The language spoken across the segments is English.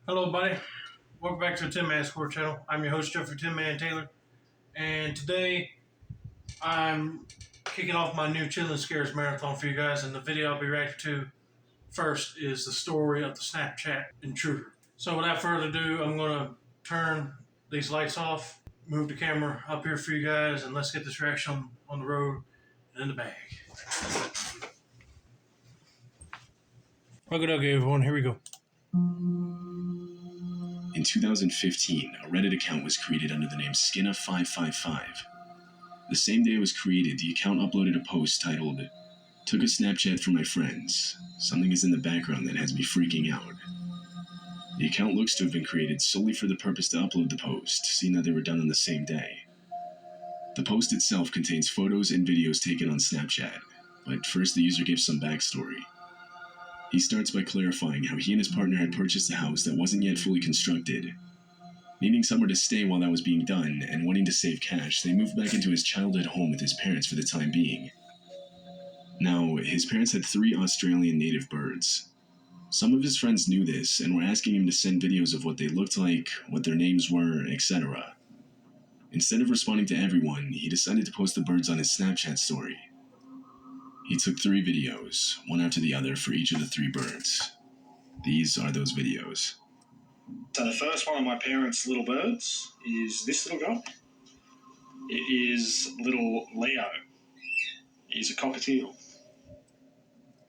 Hello, buddy. Welcome back to the Tin Man Square channel. I'm your host, Jeffrey Tin Man Taylor, and today I'm kicking off my new Chillin' Scares marathon for you guys. And the video I'll be reacting to first is the story of the Snapchat intruder. So, without further ado, I'm going to turn these lights off, move the camera up here for you guys, and let's get this reaction on the road and in the bag. Okay, everyone. Here we go. In 2015, a Reddit account was created under the name Skinna555. The same day it was created, the account uploaded a post titled, "Took a Snapchat for my friends. Something is in the background that has me freaking out." The account looks to have been created solely for the purpose to upload the post, seeing that they were done on the same day. The post itself contains photos and videos taken on Snapchat, but first the user gives some backstory. He starts by clarifying how he and his partner had purchased a house that wasn't yet fully constructed. Needing somewhere to stay while that was being done, and wanting to save cash, they moved back into his childhood home with his parents for the time being. Now, his parents had 3 Australian native birds. Some of his friends knew this, and were asking him to send videos of what they looked like, what their names were, etc. Instead of responding to everyone, he decided to post the birds on his Snapchat story. He took 3 videos, one after the other for each of the 3 birds. These are those videos. So the first one of my parents' little birds is this little guy. It is little Leo. He's a cockatiel.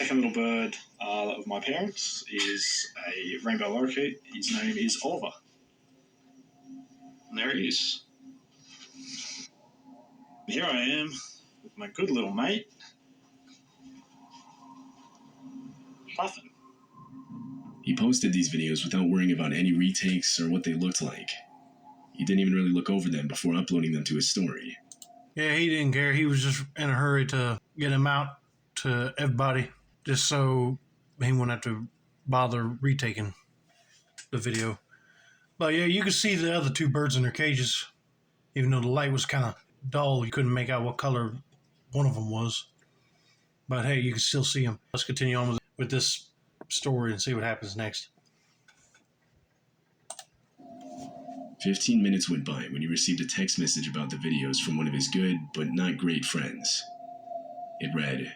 Second little bird of my parents is a rainbow lorikeet. His name is Oliver. And there he is. Here I am with my good little mate, Puffin. He posted these videos without worrying about any retakes or what they looked like. He didn't even really look over them before uploading them to his story. Yeah, he didn't care. He was just in a hurry to get him out to everybody, just so he wouldn't have to bother retaking the video. But yeah, you could see the other 2 birds in their cages. Even though the light was kind of dull, you couldn't make out what color one of them was. But hey, you can still see them. Let's continue on with this story and see what happens next. 15 minutes went by when he received a text message about the videos from one of his good, but not great friends. It read,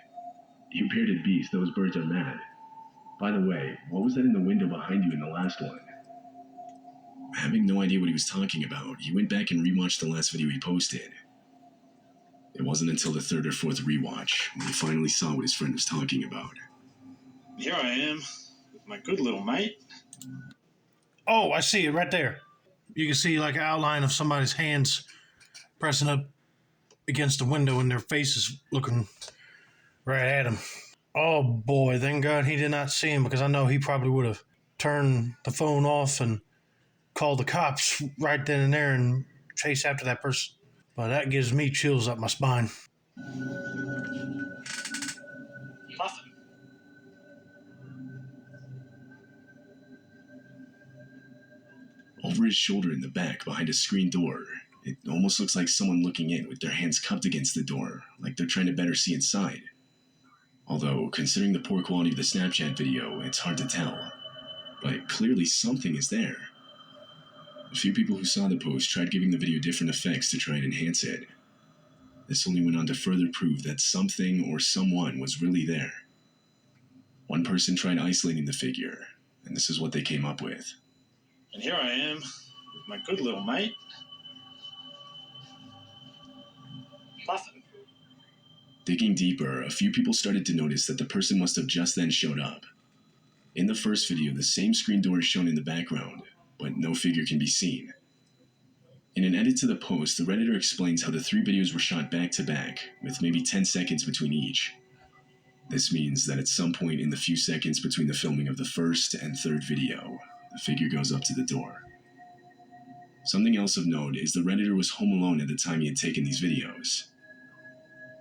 "You bearded beast, those birds are mad. By the way, what was that in the window behind you in the last one?" Having no idea what he was talking about, he went back and rewatched the last video he posted. It wasn't until the 3rd or 4th rewatch when he finally saw what his friend was talking about. Here I am with my good little mate. Oh, I see it right there. You can see like an outline of somebody's hands pressing up against the window and their faces looking right at him. Oh boy, thank God he did not see him, because I know he probably would have turned the phone off and called the cops right then and there and chased after that person. But that gives me chills up my spine. Puffin. Over his shoulder in the back, behind a screen door, it almost looks like someone looking in with their hands cupped against the door, like they're trying to better see inside. Although, considering the poor quality of the Snapchat video, it's hard to tell. But clearly something is there. A few people who saw the post tried giving the video different effects to try and enhance it. This only went on to further prove that something or someone was really there. One person tried isolating the figure, and this is what they came up with. And here I am with my good little mate, Puffin. Digging deeper, a few people started to notice that the person must have just then showed up. In the first video, the same screen door is shown in the background, but no figure can be seen. In an edit to the post, the Redditor explains how the 3 videos were shot back to back, with maybe 10 seconds between each. This means that at some point in the few seconds between the filming of the first and 3rd video, the figure goes up to the door. Something else of note is the Redditor was home alone at the time he had taken these videos.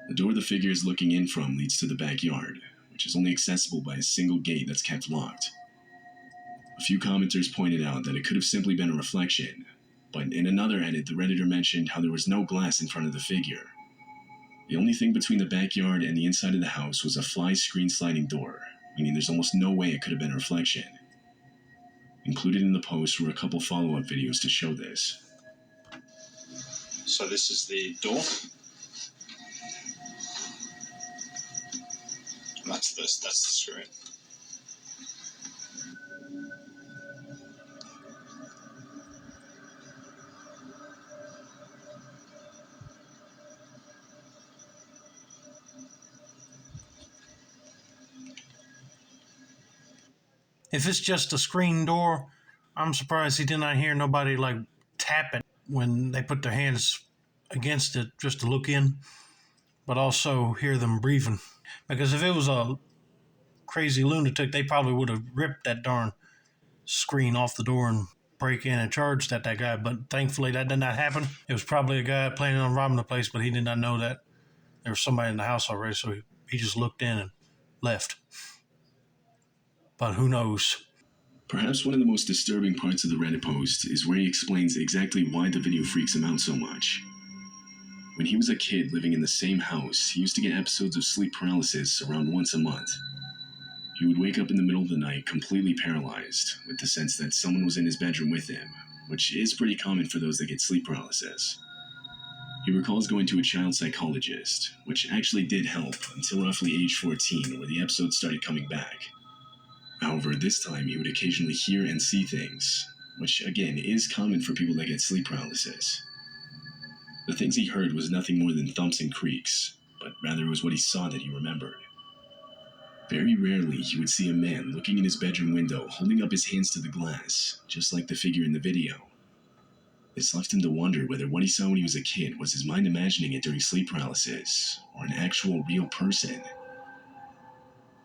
The door the figure is looking in from leads to the backyard, which is only accessible by a single gate that's kept locked. A few commenters pointed out that it could have simply been a reflection, but in another edit, the Redditor mentioned how there was no glass in front of the figure. The only thing between the backyard and the inside of the house was a fly screen sliding door, meaning there's almost no way it could have been a reflection. Included in the post were a couple follow-up videos to show this. So this is the door. And that's the screen. If it's just a screen door, I'm surprised he did not hear nobody like tap it when they put their hands against it just to look in, but also hear them breathing. Because if it was a crazy lunatic, they probably would have ripped that darn screen off the door and break in and charged at that guy. But thankfully that did not happen. It was probably a guy planning on robbing the place, but he did not know that there was somebody in the house already, so he just looked in and left. But who knows? Perhaps one of the most disturbing parts of the Reddit post is where he explains exactly why the video freaks him out so much. When he was a kid living in the same house, he used to get episodes of sleep paralysis around once a month. He would wake up in the middle of the night completely paralyzed, with the sense that someone was in his bedroom with him, which is pretty common for those that get sleep paralysis. He recalls going to a child psychologist, which actually did help until roughly age 14, where the episodes started coming back. However, this time he would occasionally hear and see things, which again is common for people that get sleep paralysis. The things he heard was nothing more than thumps and creaks, but rather it was what he saw that he remembered. Very rarely he would see a man looking in his bedroom window holding up his hands to the glass, just like the figure in the video. This left him to wonder whether what he saw when he was a kid was his mind imagining it during sleep paralysis, or an actual real person.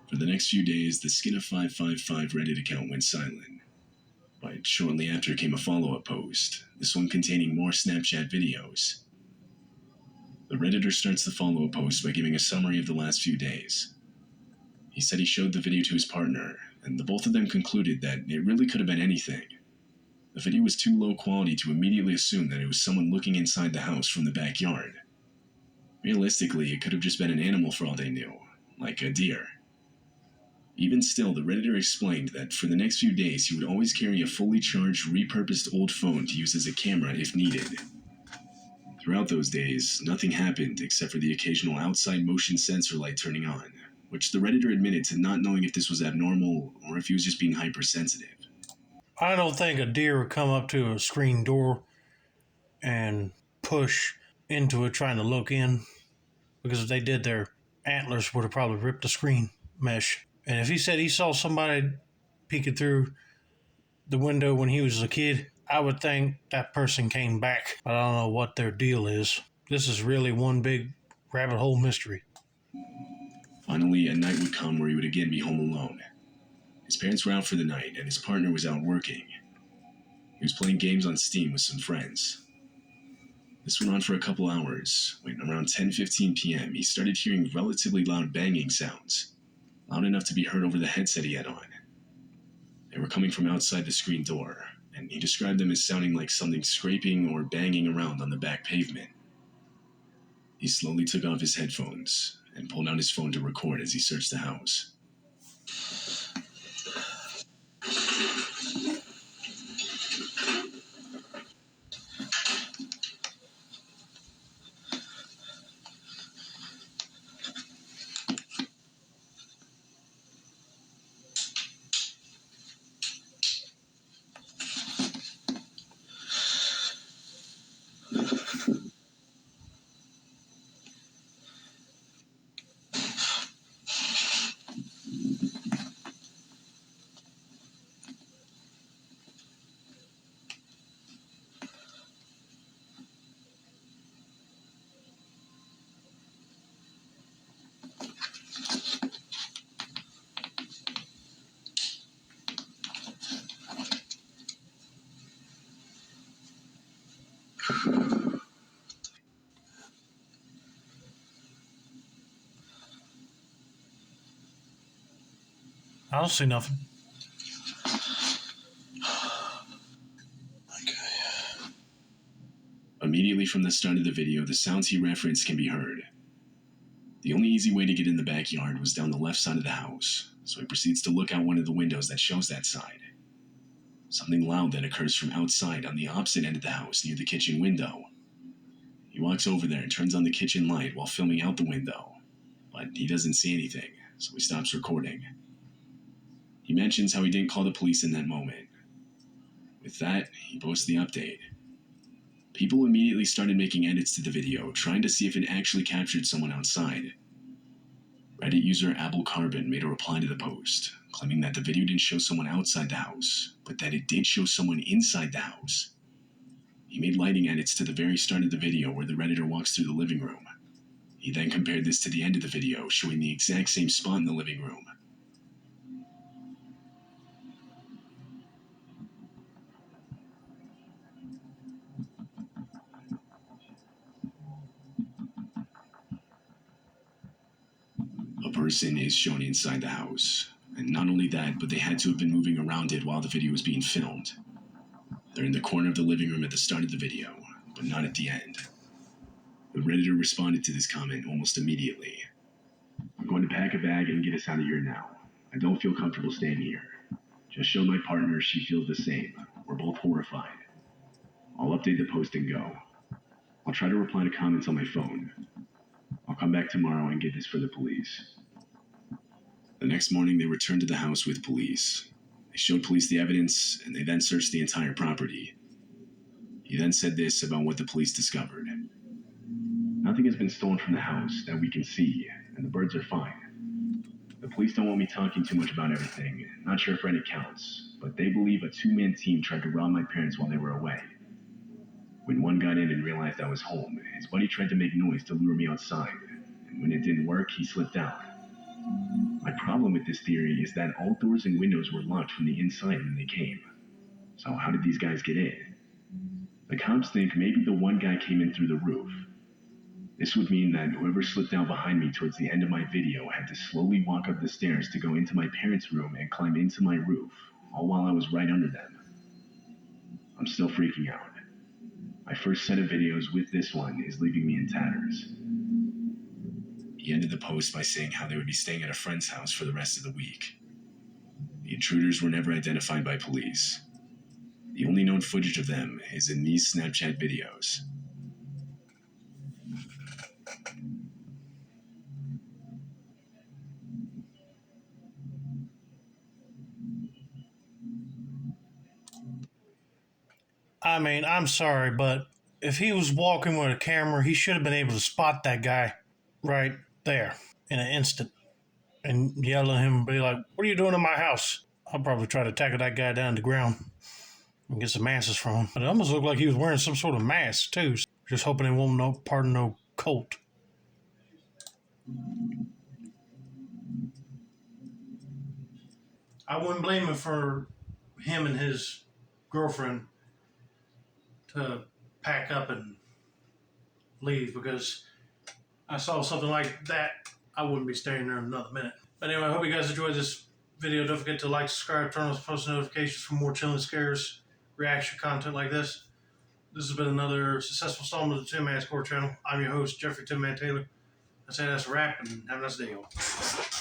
For the next few days, the Skinna555 Reddit account went silent. But shortly after came a follow-up post, this one containing more Snapchat videos. The Redditor starts the follow-up post by giving a summary of the last few days. He said he showed the video to his partner, and the both of them concluded that it really could have been anything. The video was too low quality to immediately assume that it was someone looking inside the house from the backyard. Realistically, it could have just been an animal for all they knew, like a deer. Even still, the Redditor explained that for the next few days he would always carry a fully charged, repurposed old phone to use as a camera if needed. Throughout those days, nothing happened except for the occasional outside motion sensor light turning on, which the Redditor admitted to not knowing if this was abnormal or if he was just being hypersensitive. I don't think a deer would come up to a screen door and push into it trying to look in, because if they did, their antlers would have probably ripped the screen mesh. And if he said he saw somebody peeking through the window when he was a kid, I would think that person came back. But I don't know what their deal is. This is really one big rabbit hole mystery. Finally, a night would come where he would again be home alone. His parents were out for the night, and his partner was out working. He was playing games on Steam with some friends. This went on for a couple hours, when around 10:15 p.m. he started hearing relatively loud banging sounds, loud enough to be heard over the headset he had on. They were coming from outside the screen door, and he described them as sounding like something scraping or banging around on the back pavement. He slowly took off his headphones and pulled out his phone to record as he searched the house. I don't see nothing. Immediately from the start of the video, the sounds he referenced can be heard. The only easy way to get in the backyard was down the left side of the house, so he proceeds to look out one of the windows that shows that side. Something loud then occurs from outside on the opposite end of the house near the kitchen window. He walks over there and turns on the kitchen light while filming out the window, but he doesn't see anything, so he stops recording. He mentions how he didn't call the police in that moment. With that, he posts the update. People immediately started making edits to the video, trying to see if it actually captured someone outside. Reddit user Abel Carbon made a reply to the post, claiming that the video didn't show someone outside the house, but that it did show someone inside the house. He made lighting edits to the very start of the video where the Redditor walks through the living room. He then compared this to the end of the video, showing the exact same spot in the living room. A person is shown inside the house. And not only that, but they had to have been moving around it while the video was being filmed. They're in the corner of the living room at the start of the video, but not at the end. The Redditor responded to this comment almost immediately. I'm going to pack a bag and get us out of here now. I don't feel comfortable staying here. Just show my partner she feels the same. We're both horrified. I'll update the post and go. I'll try to reply to comments on my phone. I'll come back tomorrow and get this for the police. The next morning, they returned to the house with police. They showed police the evidence, and they then searched the entire property. He then said this about what the police discovered. Nothing has been stolen from the house that we can see, and the birds are fine. The police don't want me talking too much about everything. Not sure if Reddit counts, but they believe a two-man team tried to rob my parents while they were away. When one got in and realized I was home, his buddy tried to make noise to lure me outside, and when it didn't work, he slipped out. My problem with this theory is that all doors and windows were locked from the inside when they came. So how did these guys get in? The cops think maybe the one guy came in through the roof. This would mean that whoever slipped out behind me towards the end of my video had to slowly walk up the stairs to go into my parents' room and climb into my roof, all while I was right under them. I'm still freaking out. My first set of videos with this one is leaving me in tatters. He ended the post by saying how they would be staying at a friend's house for the rest of the week. The intruders were never identified by police. The only known footage of them is in these Snapchat videos. I mean, I'm sorry, but if he was walking with a camera, he should have been able to spot that guy right there in an instant and yell at him and be like, "What are you doing in my house?" I'll probably try to tackle that guy down to the ground and get some answers from him. But it almost looked like he was wearing some sort of mask, too. Just hoping it won't no part of no cult. I wouldn't blame him for him and his girlfriend to pack up and leave, because I saw something like that, I wouldn't be staying there in another minute. But anyway, I hope you guys enjoyed this video. Don't forget to like, subscribe, turn on post notifications for more Chilling Scares reaction content like this. This has been another successful installment of the Tin Man Score channel. I'm your host, Jeffrey Tin Man Taylor. I say that's a wrap, and have a nice day, y'all.